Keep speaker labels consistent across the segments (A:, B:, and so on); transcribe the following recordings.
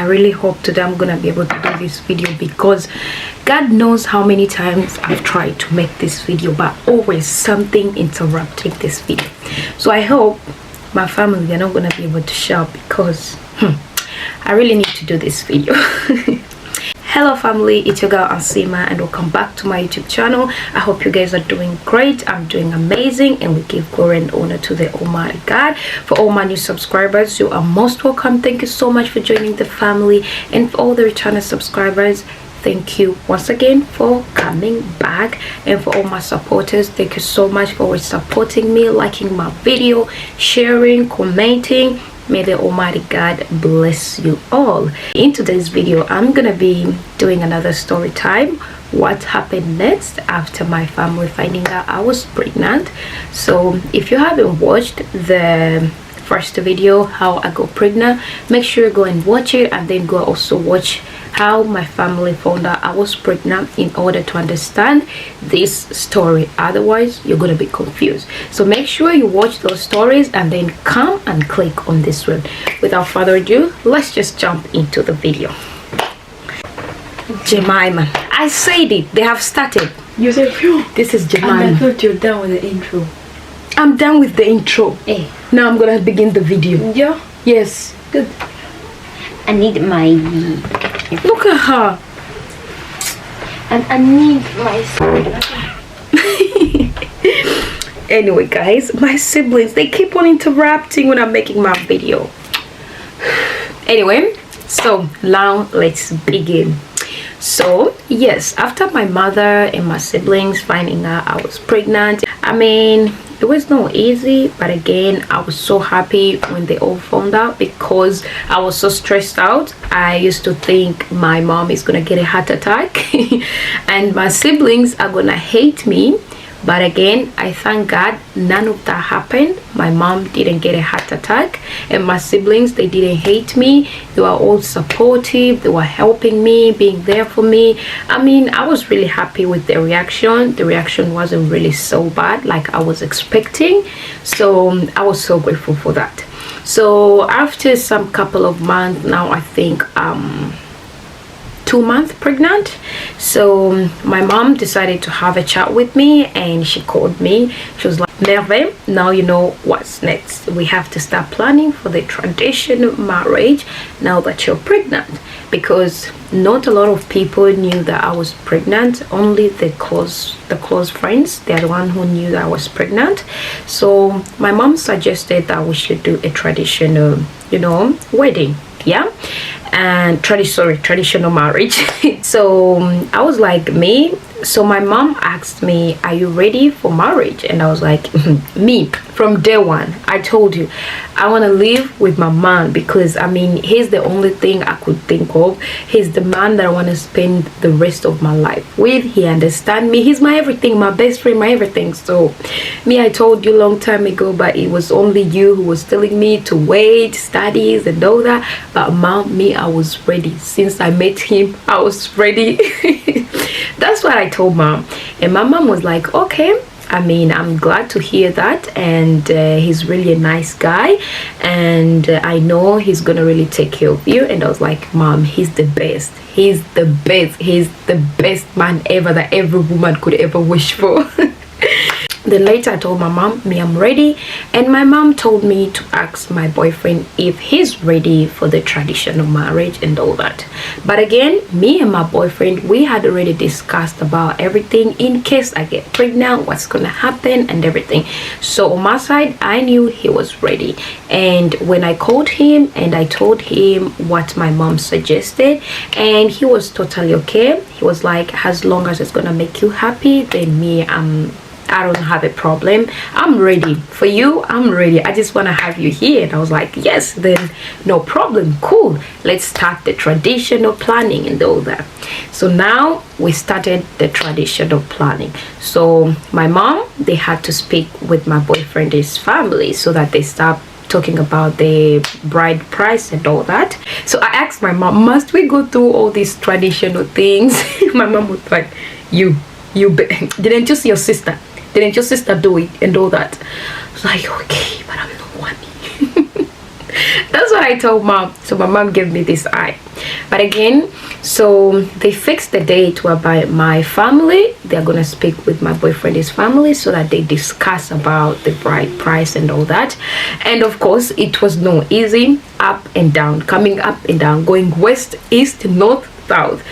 A: I really hope today I'm gonna be able to do this video, because God knows how many times I've tried to make this video, but always something interrupting this video. So I hope my family are not gonna be able to shout, because I really need to do this video. Hello family, it's your girl Ansima, and welcome back to my YouTube channel. I hope you guys are doing great. I'm doing amazing, and we give glory and honor to the Almighty God. For all my new subscribers, you are most welcome. Thank you so much for joining the family, and for all the returning subscribers, thank you once again for coming back. And for all my supporters, thank you so much for always supporting me, liking my video, sharing, commenting. May the Almighty God bless you all. In today's video, I'm gonna be doing another story time. What happened next after my family finding out I was pregnant. So if you haven't watched the first video, how I got pregnant, make sure you go and watch it, and then go also watch how my family found out I was pregnant, in order to understand this story. Otherwise you're gonna be confused. So make sure you watch those stories and then come and click on this one. Without further ado, let's just jump into the video. Jemima, I said it, they have started.
B: You said phew.
A: This is Jemima.
B: And I thought you're done with the intro.
A: I'm done with the intro. Now I'm gonna begin the video.
B: Yeah?
A: Yes.
B: Good. I need my...
A: Look at her.
B: And I need my...
A: Anyway guys, my siblings, they keep on interrupting when I'm making my video. Anyway, so now let's begin. So yes, after my mother and my siblings finding out I was pregnant, I mean, it was not easy, but again, I was so happy when they all found out, because I was so stressed out. I used to think my mom is gonna get a heart attack and my siblings are gonna hate me. But again, I thank God none of that happened. My mom didn't get a heart attack, and my siblings, they didn't hate me. They were all supportive. They were helping me, being there for me. I mean, I was really happy with the reaction. The reaction wasn't really so bad like I was expecting. So I was so grateful for that. So after some couple of months now, I think 2 months pregnant, so my mom decided to have a chat with me, and she called me. She was like, Merve, now you know what's next. We have to start planning for the traditional marriage now that you're pregnant, because not a lot of people knew that I was pregnant. Only the close friends, they're the one who knew that I was pregnant. So my mom suggested that we should do a traditional, wedding, yeah, and traditional marriage. So I was like, me. So my mom asked me, are you ready for marriage? And I was like, me, from day one, I told you I want to live with my man, because I mean, he's the only thing I could think of. He's the man that I want to spend the rest of my life with. He understands me. He's my everything, my best friend, my everything. So me, I told you long time ago, but it was only you who was telling me to wait, studies and all that. But mom, me, I was ready. Since I met him, I was ready. That's what I told mom, and my mom was like, okay, I mean, I'm glad to hear that, and he's really a nice guy, and I know he's gonna really take care of you. And I was like, mom, he's the best. He's the best man ever that every woman could ever wish for. Then later I told my mom, me, I'm ready, and my mom told me to ask my boyfriend if he's ready for the traditional marriage and all that. But again, me and my boyfriend, we had already discussed about everything in case I get pregnant, what's gonna happen and everything. So on my side, I knew he was ready. And when I called him and I told him what my mom suggested, and he was totally okay. He was like, as long as it's gonna make you happy, then me, I don't have a problem. I'm ready for you. I'm ready. I just want to have you here. And I was like, yes, then no problem. Cool. Let's start the traditional planning and all that. So now we started the traditional planning. So my mom, they had to speak with my boyfriend's family so that they start talking about the bride price and all that. So I asked my mom, must we go through all these traditional things? My mom was like, didn't you see your sister? Didn't your sister do it and all that? I was like, okay, but I'm not one. That's what I told mom. So my mom gave me this eye. But again, so they fixed the date whereby my family, they're gonna speak with my boyfriend's family so that they discuss about the bride price and all that. And of course, it was no easy, up and down, coming up and down, going west, east, north, south.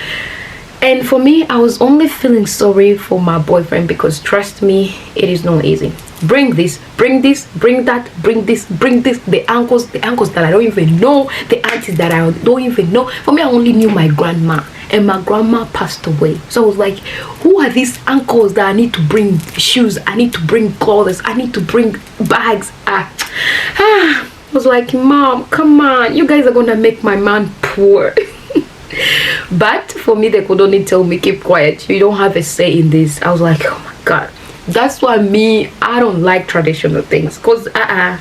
A: And for me, I was only feeling sorry for my boyfriend, because trust me, it is not easy. Bring this, bring this, bring that, bring this, bring this. The uncles that I don't even know, the aunties that I don't even know. For me, I only knew my grandma, and my grandma passed away. So I was like, who are these uncles that I need to bring shoes, I need to bring clothes, I need to bring bags? I was like, Mom, come on, you guys are gonna make my man poor. But for me, they could only tell me, keep quiet, you don't have a say in this. I was like, oh my god. That's why I don't like traditional things, because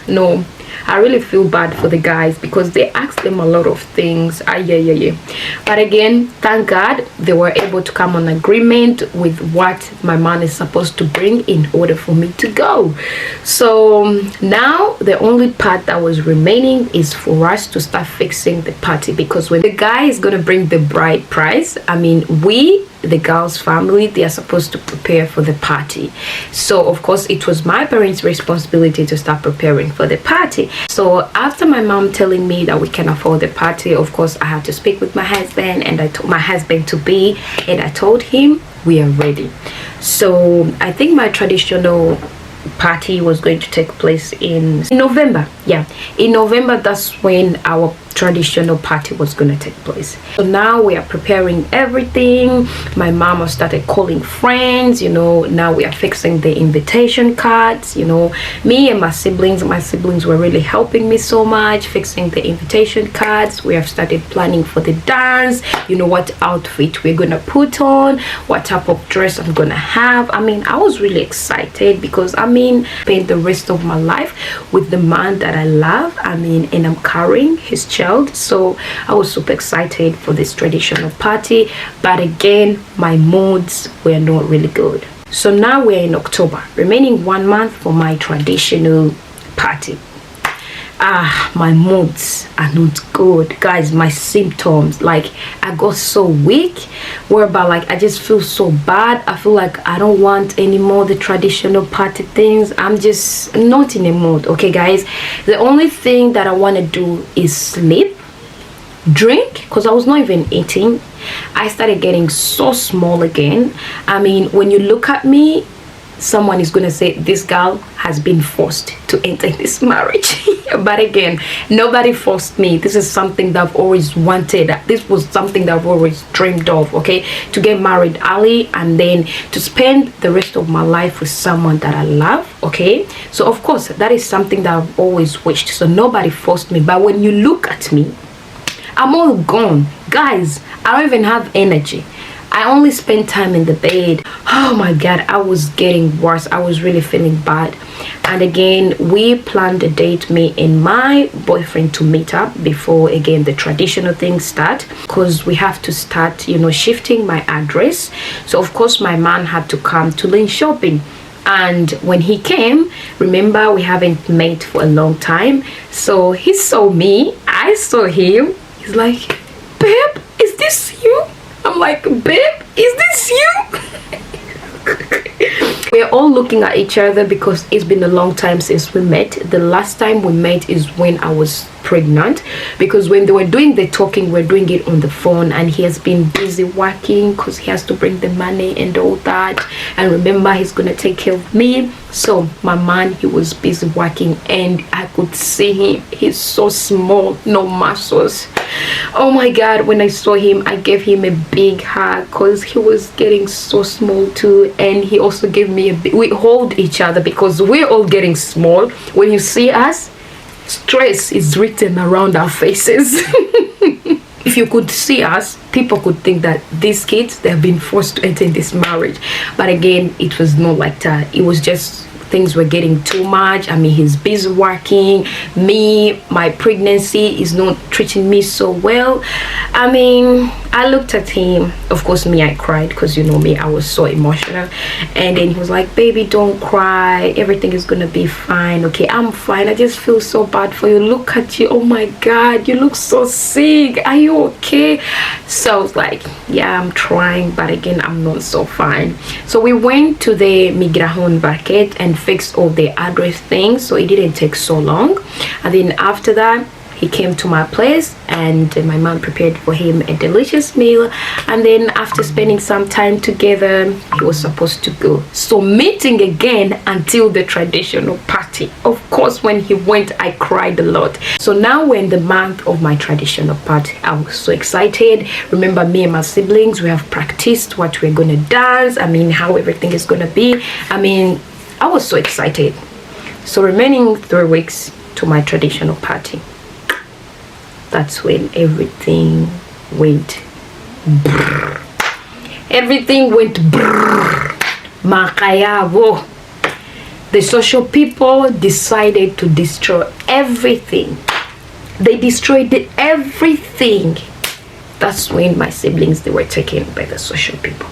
A: no, I really feel bad for the guys, because they ask them a lot of things. Yeah. But again, thank God they were able to come on agreement with what my man is supposed to bring in order for me to go. So now the only part that was remaining is for us to start fixing the party, because when the guy is gonna bring the bride price, I mean, the girl's family, they are supposed to prepare for the party. So of course, it was my parents' responsibility to start preparing for the party. So after my mom telling me that we can afford the party, of course I had to speak with my husband, and I told my husband to be, and I told him we are ready. So I think my traditional party was going to take place in November. Yeah, in November, that's when our traditional party was going to take place. So now we are preparing everything. My mama started calling friends, you know. Now we are fixing the invitation cards, you know. Me and my siblings were really helping me so much, fixing the invitation cards. We have started planning for the dance, you know, what outfit we're gonna put on, what type of dress I'm gonna have. I mean, I was really excited, because I mean, spend the rest of my life with the man that I love, I mean, and I'm carrying his child. So I was super excited for this traditional party. But again, my moods were not really good. So now we're in October, remaining 1 month for my traditional party. My moods are not good, guys. My symptoms, like, I got so weak, whereby like I just feel so bad. I feel like I don't want anymore the traditional party things. I'm just not in a mood. Okay guys, the only thing that I want to do is sleep, drink, because I was not even eating. I started getting so small again. I mean, when you look at me, someone is gonna say this girl has been forced to enter this marriage. But again, nobody forced me. This is something that I've always wanted. This was something that I've always dreamed of, okay, to get married early and then to spend the rest of my life with someone that I love. Okay, so of course that is something that I've always wished. So nobody forced me. But when you look at me, I'm all gone, guys. I don't even have energy. I only spend time in the bed. Oh my god, I was getting worse. I was really feeling bad. And again, we planned a date, me and my boyfriend, to meet up before again the traditional things start, because we have to start, you know, shifting my address. So of course my man had to come to Lynn shopping. And when he came, remember, we haven't met for a long time, so he saw me, I saw him. He's like, babe, is this you? I'm like, babe, is this you? We're all looking at each other because it's been a long time since we met. The last time we met is when I was pregnant, because when they were doing the talking, we're doing it on the phone, and he has been busy working because he has to bring the money and all that. And remember, he's gonna take care of me. So my man, he was busy working, and I could see him. He's so small, no muscles. Oh my god, when I saw him, I gave him a big hug because he was getting so small too. And he also gave me we hold each other because we're all getting small. When you see us, stress is written around our faces. If you could see us, people could think that these kids, they have been forced to enter this marriage. But again, it was not like that. It was just things were getting too much. I mean, he's busy working. Me, my pregnancy is not treating me so well. I mean, I looked at him. Of course, me, I cried because you know me, I was so emotional. And then he was like, baby, don't cry. Everything is gonna be fine. Okay, I'm fine. I just feel so bad for you. Look at you. Oh my God, you look so sick. Are you okay? So I was like, yeah, I'm trying, but again, I'm not so fine. So we went to the Migrajon Bucket and fixed all the address things, so it didn't take so long. And then after that, he came to my place and my mom prepared for him a delicious meal. And then after spending some time together, he was supposed to go. So meeting again until the traditional party. Of course, when he went, I cried a lot. So now we're in the month of my traditional party. I was so excited. Remember, me and my siblings, we have practiced what we're gonna dance. I mean, how everything is gonna be. I mean, I was so excited. So remaining 3 weeks to my traditional party. That's when everything went brrr. Everything went brrr. Makayabo. The social people decided to destroy everything. They destroyed everything. That's when my siblings, they were taken by the social people.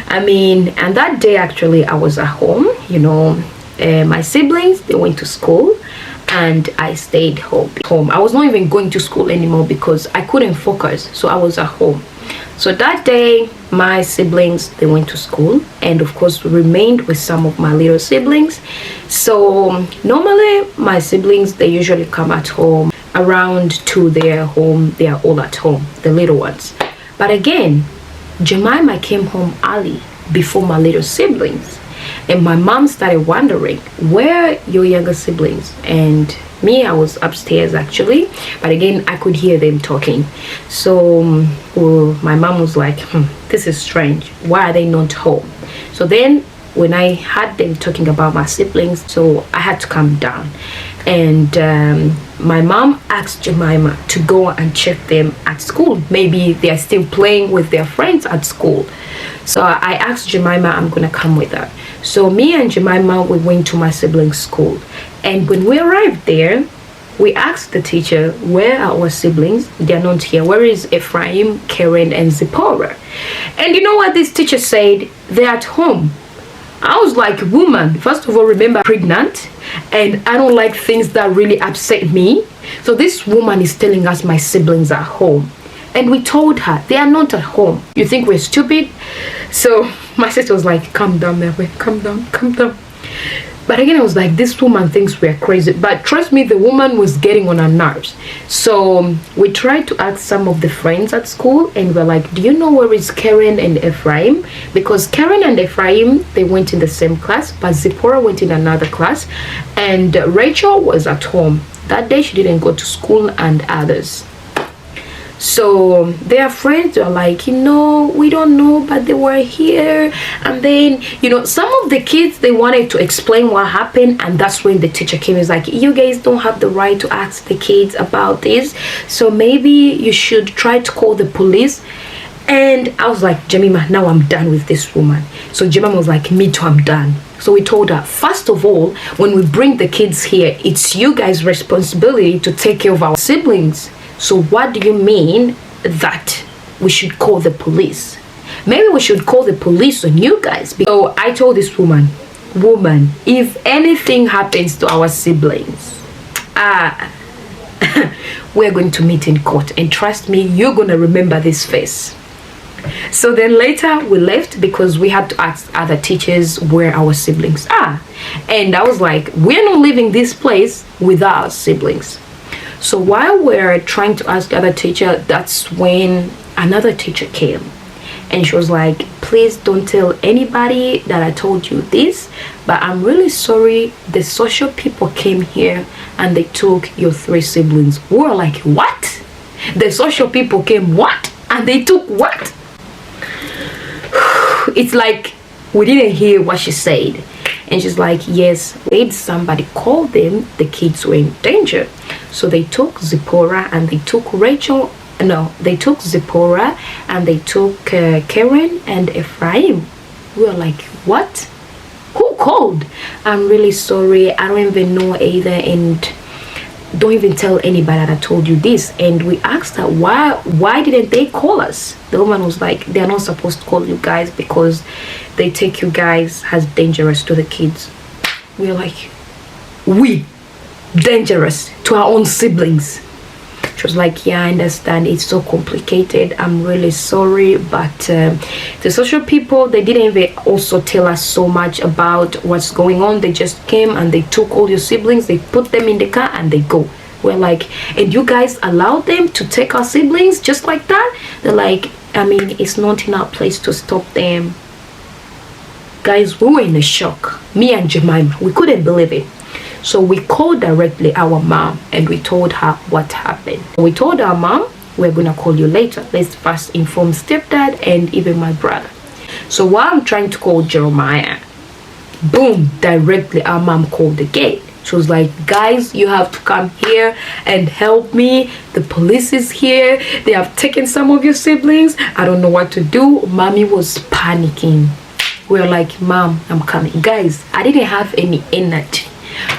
A: I mean, and that day actually I was at home, you know. My siblings, they went to school and I stayed home. I was not even going to school anymore because I couldn't focus, so I was at home. So that day my siblings, they went to school, and of course remained with some of my little siblings. So normally my siblings, they usually come at home around 2 their home. They are all at home, the little ones. But again, Jemima came home early before my little siblings. And my mom started wondering, where are your younger siblings? And me, I was upstairs actually, but again, I could hear them talking. So my mom was like, this is strange. Why are they not home? So then when I had them talking about my siblings, so I had to calm down. And my mom asked Jemima to go and check them at school. Maybe they are still playing with their friends at school. So I asked Jemima, I'm gonna come with her. So me and Jemima, we went to my siblings' school. And when we arrived there, we asked the teacher, where are our siblings? They're not here. Where is Ephraim, Karen, and Zipporah? And you know what this teacher said? They're at home. I was like, woman, first of all, remember, I'm pregnant, and I don't like things that really upset me. So this woman is telling us my siblings are home. And we told her they are not at home. You think we're stupid? So my sister was like, calm down, Mary, calm down, calm down. But again, I was like, this woman thinks we're crazy. But trust me, the woman was getting on her nerves. So we tried to ask some of the friends at school, and we're like, do you know where is Karen and Ephraim? Because Karen and Ephraim, they went in the same class, but Zipporah went in another class, and Rachel was at home. That day she didn't go to school, and others. So their friends were like, you know, we don't know, but they were here. And then, you know, some of the kids, they wanted to explain what happened, and that's when the teacher came. Is like, you guys don't have the right to ask the kids about this, so maybe you should try to call the police. And I was like, Jemima, now I'm done with this woman. So Jemima was like, me too, I'm done. So we told her, first of all, when we bring the kids here, it's you guys' responsibility to take care of our siblings. So what do you mean that we should call the police? Maybe we should call the police on you guys. So I told this woman, if anything happens to our siblings, we're going to meet in court. And trust me, you're going to remember this face. So then later we left because we had to ask other teachers where our siblings are. And I was like, we're not leaving this place without our siblings. So while we're trying to ask the other teacher, that's when another teacher came. And she was like, please don't tell anybody that I told you this, but I'm really sorry. The social people came here and they took your 3 siblings. We were like, what? The social people came what? And they took what? It's like we didn't hear what she said. And she's like, yes, wait, somebody called them. The kids were in danger. So they took Zipporah and they took Rachel. No, they took Zipporah and they took Karen and Ephraim. We were like, what? Who? called? I'm really sorry. I don't even know either, and don't even tell anybody that I told you this. And we asked her why didn't they call us. The woman was like, they're not supposed to call you guys because they take you guys as dangerous to the kids. We're like, we dangerous to our own siblings? She was like, yeah, I understand, it's so complicated, I'm really sorry, but the social people, they didn't even also tell us so much about what's going on. They just came and they took all your siblings, they put them in the car and they go. We're like, and you guys allowed them to take our siblings just like that? They're like, I mean, it's not in our place to stop them. Guys, we were in a shock. Me and Jemima, we couldn't believe it. So we called directly our mom and we told her what happened. We told our mom, we're gonna call you later. Let's first inform stepdad and even my brother. So while I'm trying to call Jeremiah, boom, directly our mom called the gate. She was like, guys, you have to come here and help me. The police is here. They have taken some of your siblings. I don't know what to do. Mommy was panicking. We were like, Mom, I'm coming. Guys, I didn't have any energy.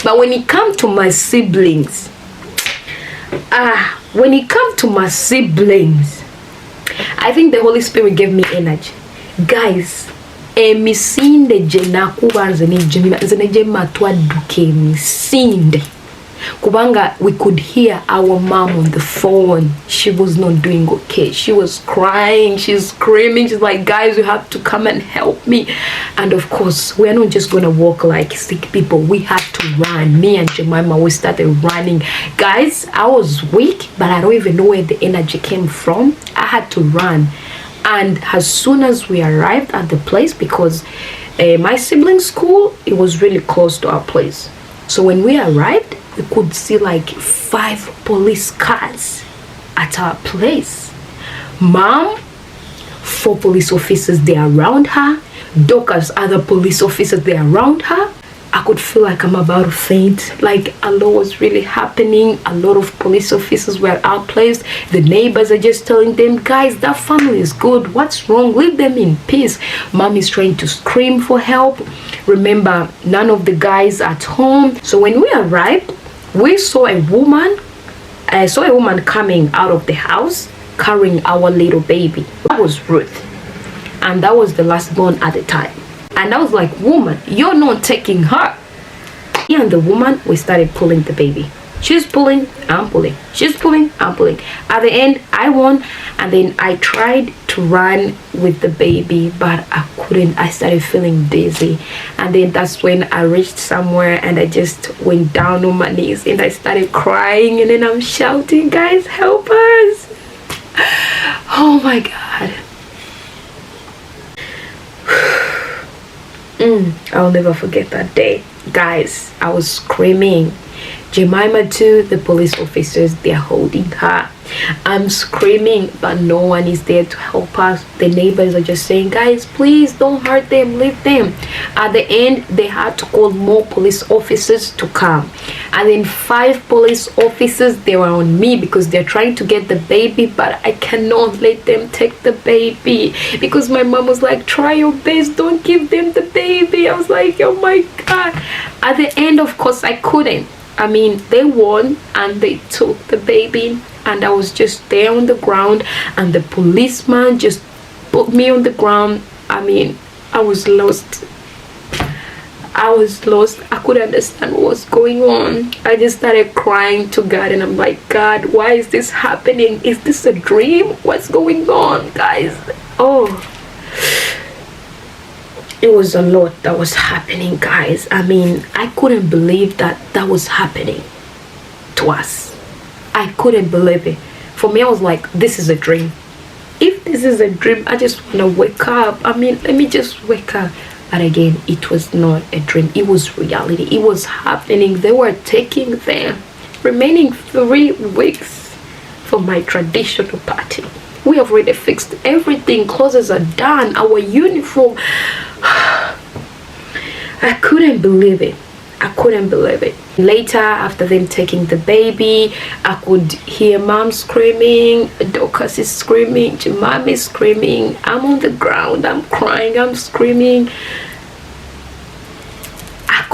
A: But when it comes to my siblings, I think the Holy Spirit gave me energy. Guys, me sinde jena kubanza ni jemima twa duke mi sinde. Kubanga, we could hear our mom on the phone. She was not doing okay. She was crying, she's screaming, she's like, guys, you have to come and help me. And of course, we're not just gonna walk like sick people. We had to run. Me and Jemima, we started running. Guys, I was weak, but I don't even know where the energy came from. I had to run. And as soon as we arrived at the place, because my siblings' school, it was really close to our place. So when we arrived, we could see like 5 police cars at our place. Mom, 4 police officers, they are around her. Doctors, other police officers, they are around her. I could feel like I'm about to faint. Like a lot was really happening. A lot of police officers were outplaced. The neighbors are just telling them, guys, that family is good. What's wrong? Leave them in peace. Mom is trying to scream for help. Remember, none of the guys at home. So when we arrived, we saw a woman. I saw a woman coming out of the house carrying our little baby. That was Ruth. And that was the last born at the time. And I was like, woman, you're not taking her. Me and the woman, we started pulling the baby. She's pulling, I'm pulling. She's pulling, I'm pulling. At the end, I won. And then I tried to run with the baby, but I couldn't. I started feeling dizzy. And then that's when I reached somewhere and I just went down on my knees and I started crying. And then I'm shouting, guys, help us. Oh my God. I'll never forget that day. Guys, I was screaming. Jemima too, the police officers, they're holding her. I'm screaming, but no one is there to help us. The neighbors are just saying, guys, please don't hurt them, leave them. At the end, they had to call more police officers to come. And then 5 police officers, they were on me because they're trying to get the baby, but I cannot let them take the baby because my mom was like, try your best, don't give them the baby. I was like, oh my God. At the end, of course, I couldn't. I mean, they won and they took the baby, and I was just there on the ground, and the policeman just put me on the ground. I mean, I was lost. I couldn't understand what was going on. I just started crying to God, and I'm like, God, why is this happening? Is this a dream? What's going on, guys? Oh, it was a lot that was happening, guys. I mean, I couldn't believe that was happening to us. I couldn't believe it. For me, I was like, this is a dream. If this is a dream, I just want to wake up. I mean, let me just wake up. But again, it was not a dream. It was reality. It was happening. They were taking them. Remaining 3 weeks for my traditional party. We have already fixed everything. Clothes are done. Our uniform. I couldn't believe it. I couldn't believe it. Later, after them taking the baby, I could hear mom screaming, Dorcas is screaming, Jemima is screaming. I'm on the ground, I'm crying, I'm screaming.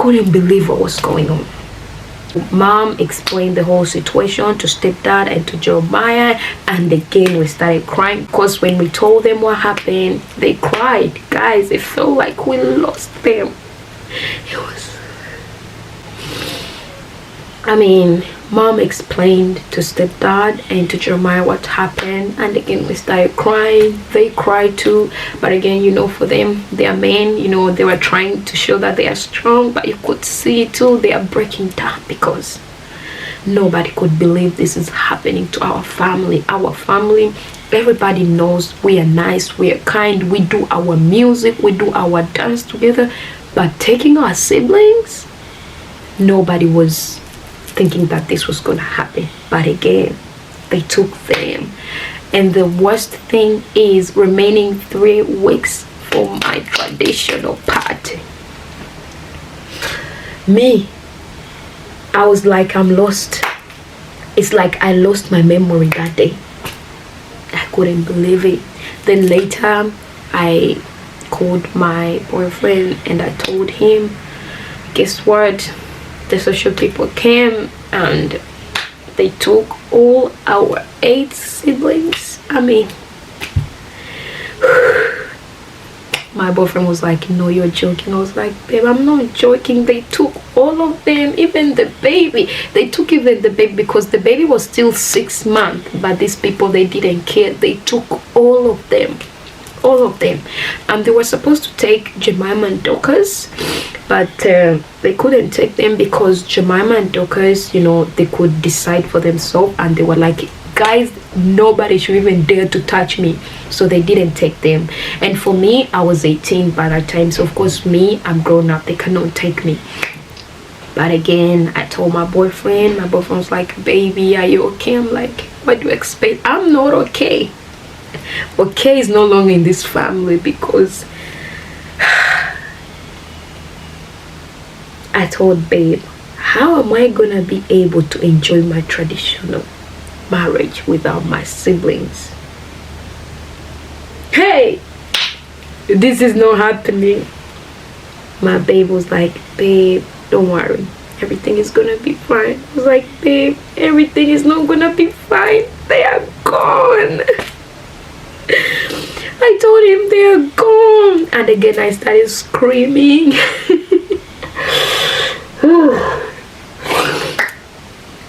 A: couldn't believe what was going on. Mom explained the whole situation to stepdad and to Jeremiah, and again we started crying because when we told them what happened, they cried. Guys, it felt like we lost them. It was, Mom explained to stepdad and to Jeremiah what happened, and again we started crying. They cried too, but again, for them, they are men, they were trying to show that they are strong, but you could see too they are breaking down because nobody could believe this is happening to our family. Everybody knows we are nice, we are kind, we do our music, we do our dance together, but taking our siblings, nobody was thinking that this was going to happen. But again, they took them. And the worst thing is remaining 3 weeks for my traditional party. Me, I was like, I'm lost. It's like I lost my memory that day. I couldn't believe it. Then later I called my boyfriend and I told him, guess what, the social people came and they took all our 8 siblings. My boyfriend was like, no, you're joking. I was like, babe, I'm not joking. They took all of them, even the baby. They took even the baby because the baby was still 6 months, but these people, they didn't care. They took all of them. And they were supposed to take Jemima and Dorcas, but they couldn't take them because Jemima and Dorcas, they could decide for themselves, and they were like, guys, nobody should even dare to touch me. So they didn't take them. And for me, I was 18 by that time, so of course I'm grown up, they cannot take me. But again, I told my boyfriend was like, baby, are you okay? I'm like, what do you expect? I'm not okay. Okay is no longer in this family because I told babe, how am I gonna be able to enjoy my traditional marriage without my siblings? Hey, this is not happening. My babe was like, babe, don't worry, everything is gonna be fine. I was like, babe, everything is not gonna be fine. They are gone. I told him they are gone, and again I started screaming.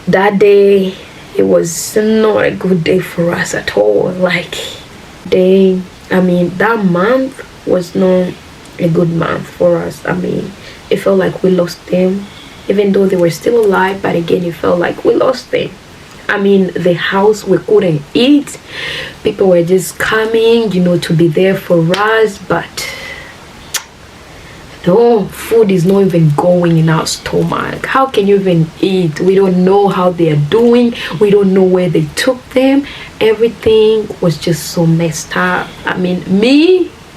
A: That day, it was not a good day for us at all. That month was not a good month for us. It felt like we lost them, even though they were still alive, but again it felt like we lost them. The house, we couldn't eat. People were just coming, to be there for us, but no, food is not even going in our stomach. How can you even eat? We don't know how they are doing. We don't know where they took them. Everything was just so messed up. I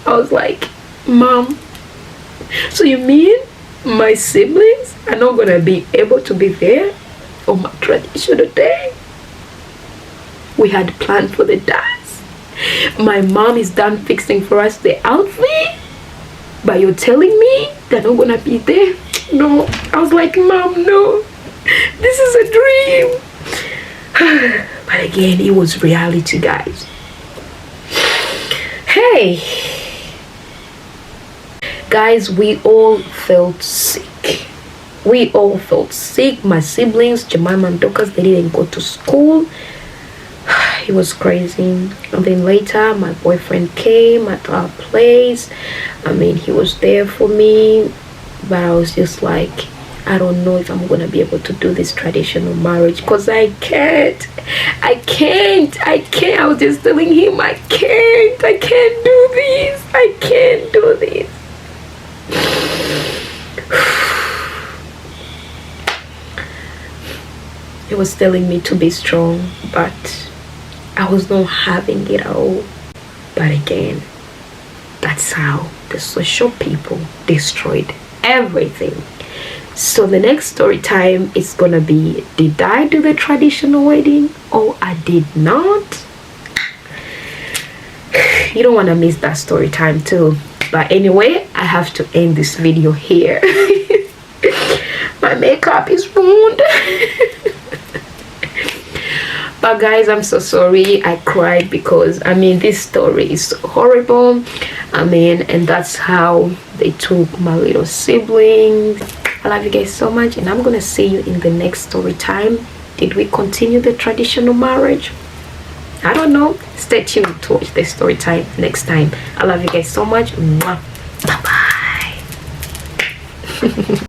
A: was like, Mom, so you mean my siblings are not gonna be able to be there on my traditional day? We had planned for the dance. My mom is done fixing for us the outfit, but you're telling me they're not gonna be there? No. I was like, Mom, no, this is a dream. But again, it was reality, guys. Hey guys, we all felt sick. My siblings, Jemima and Dorcas, they didn't go to school. It was crazy. And then later my boyfriend came at our place. He was there for me, but I was just like, I don't know if I'm gonna be able to do this traditional marriage because I can't. I was just telling him, I can't do this. I can't do this. He was telling me to be strong, but I was not having it all. But again, that's how the social people destroyed everything. So the next story time is gonna be, did I do the traditional wedding or I did not? You don't want to miss that story time too. But anyway, I have to end this video here. my makeup is ruined. But guys, I'm so sorry I cried because I mean this story is horrible. I mean, and that's how they took my little siblings. I love you guys so much, and I'm gonna see you in the next story time. Did we continue the traditional marriage? I don't know. Stay tuned to watch the story time next time. I love you guys so much. Bye bye.